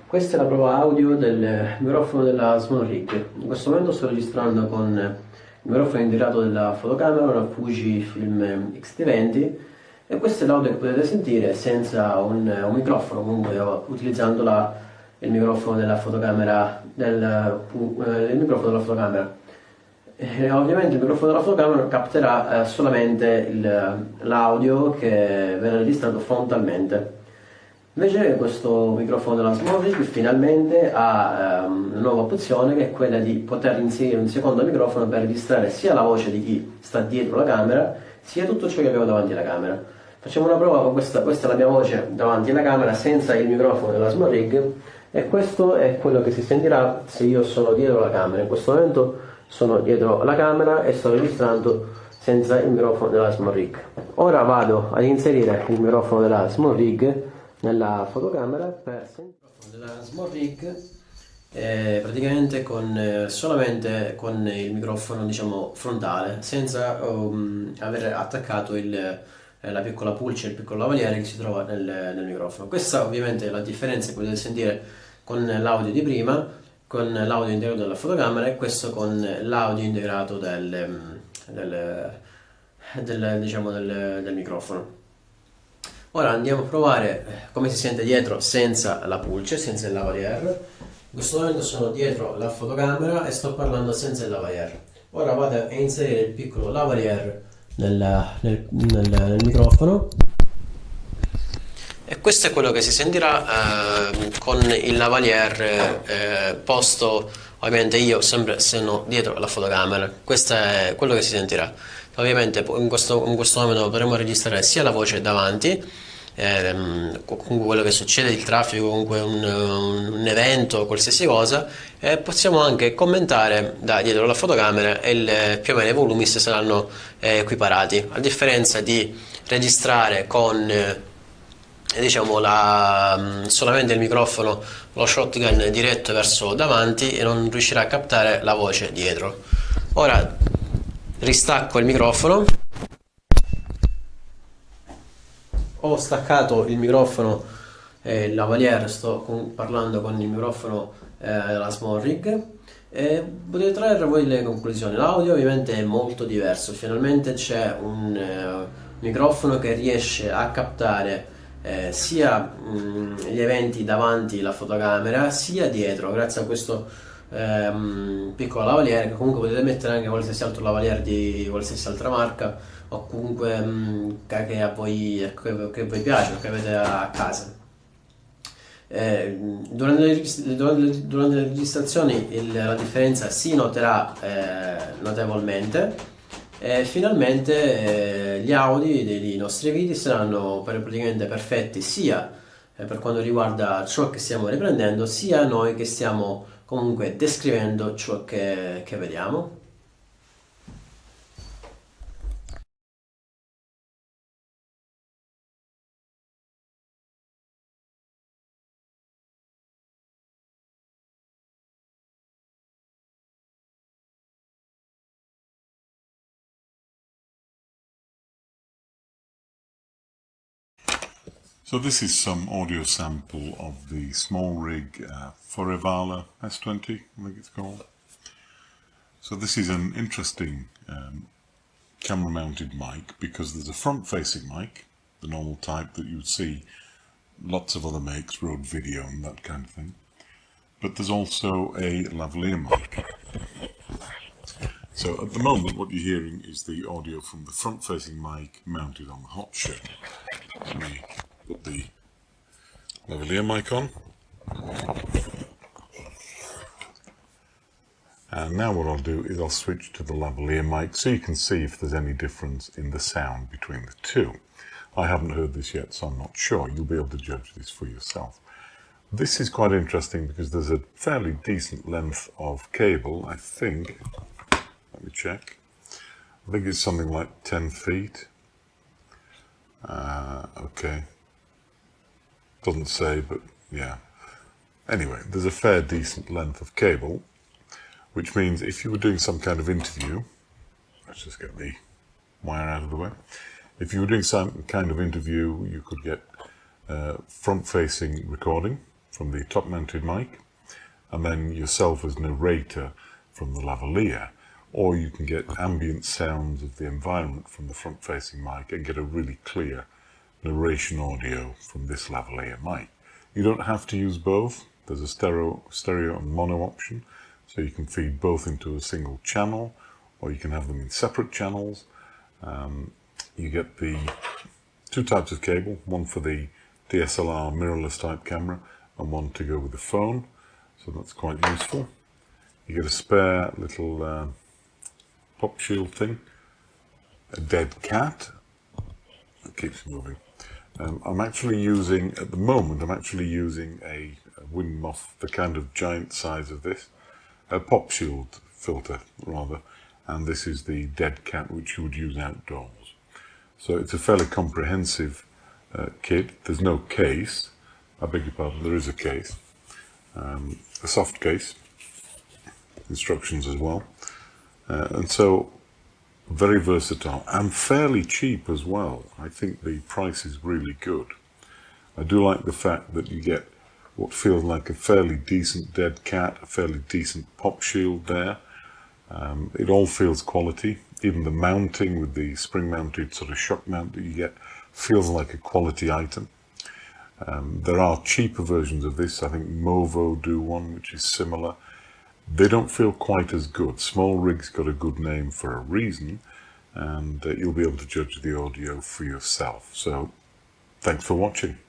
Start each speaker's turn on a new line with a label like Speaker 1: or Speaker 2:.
Speaker 1: Questa è la prova audio del microfono della SMALLRIG. In questo momento sto registrando con il microfono integrato della fotocamera, una Fujifilm X-T20, e questo è l'audio che potete sentire senza un microfono, comunque utilizzando il microfono della fotocamera. Ovviamente il microfono della fotocamera capterà solamente l'audio che verrà registrato frontalmente. Invece questo microfono della SMALLRIG finalmente ha una nuova opzione, che è quella di poter inserire un secondo microfono per registrare sia la voce di chi sta dietro la camera, sia tutto ciò che abbiamo davanti alla camera. Facciamo una prova con questa è la mia voce davanti alla camera senza il microfono della SMALLRIG, e questo è quello che si sentirà se io sono dietro la camera. In questo momento sono dietro la camera e sto registrando senza il microfono della SMALLRIG. Ora vado ad inserire il microfono della SMALLRIG nella fotocamera per sentire il microfono della SMALLRIG praticamente solamente con il microfono, diciamo, frontale, senza aver attaccato la piccola pulce, il piccolo lavaliere che si trova nel microfono. Questa ovviamente è la differenza che potete sentire con l'audio di prima, con l'audio integrato della fotocamera, e questo con l'audio integrato del microfono. Ora andiamo a provare come si sente dietro senza la pulce, senza il lavalier. In questo momento sono dietro la fotocamera e sto parlando senza il lavalier. Ora vado a inserire il piccolo lavalier nel microfono, e questo è quello che si sentirà con il lavalier posto, ovviamente io sempre sono dietro la fotocamera. Questo è quello che si sentirà. Ovviamente in questo momento potremo registrare sia la voce davanti, comunque quello che succede, il traffico, comunque un evento, qualsiasi cosa, e possiamo anche commentare da dietro la fotocamera, e più o meno i volumi saranno equiparati, a differenza di registrare con diciamo solamente il microfono, lo shotgun diretto verso davanti, e non riuscirà a captare la voce dietro. Ora ristacco il microfono. Ho staccato il microfono, il lavalier, sto parlando con il microfono della SMALLRIG, e potete trarre voi le conclusioni. L'audio ovviamente è molto diverso, finalmente c'è un microfono che riesce a captare sia gli eventi davanti la fotocamera sia dietro, grazie a questo piccolo lavalier, che comunque potete mettere anche qualsiasi altro lavalier di qualsiasi altra marca, o comunque che a voi piace o che avete a casa. Durante le registrazioni la differenza si noterà notevolmente, e finalmente gli audio dei nostri video saranno praticamente perfetti, sia per quanto riguarda ciò che stiamo riprendendo, sia noi che stiamo comunque descrivendo ciò che vediamo.
Speaker 2: So this is some audio sample of the SMALLRIG Forevala S20, I think it's called. So this is an interesting camera-mounted mic, because there's a front-facing mic, the normal type that you would see lots of other makes, Rode Video and that kind of thing. But there's also a lavalier mic. So at the moment what you're hearing is the audio from the front-facing mic mounted on the hot shirt. Let me put the lavalier mic on. And now what I'll do is I'll switch to the lavalier mic so you can see if there's any difference in the sound between the two. I haven't heard this yet, so I'm not sure. You'll be able to judge this for yourself. This is quite interesting because there's a fairly decent length of cable, I think. Let me check. I think it's something like 10 feet. Okay. Doesn't say, but yeah. Anyway, there's a fair decent length of cable, which means if you were doing some kind of interview, let's just get the wire out of the way. If you were doing some kind of interview, you could get front-facing recording, from the top mounted mic, and then yourself as narrator from the lavalier, or you can get ambient sounds of the environment from the front facing mic and get a really clear narration audio from this lavalier mic. You don't have to use both. There's a stereo and mono option, so you can feed both into a single channel, or you can have them in separate channels. You get the two types of cable, one for the DSLR mirrorless type camera and one to go with the phone, so that's quite useful. You get a spare little pop shield thing, a dead cat that keeps moving. I'm actually using, at the moment, a wind muff, the kind of giant size of this, a pop shield filter rather, and this is the dead cat which you would use outdoors. So it's a fairly comprehensive kit. There's no case, I beg your pardon, there is a case, a soft case, instructions as well, and so very versatile and fairly cheap as well. I think the price is really good. I do like the fact that you get what feels like a fairly decent dead cat, a fairly decent pop shield there. It all feels quality. Even the mounting with the spring mounted sort of shock mount that you get feels like a quality item. There are cheaper versions of this. I think Movo do one which is similar. They don't feel quite as good. SMALLRIG's got a good name for a reason, and you'll be able to judge the audio for yourself. So thanks for watching.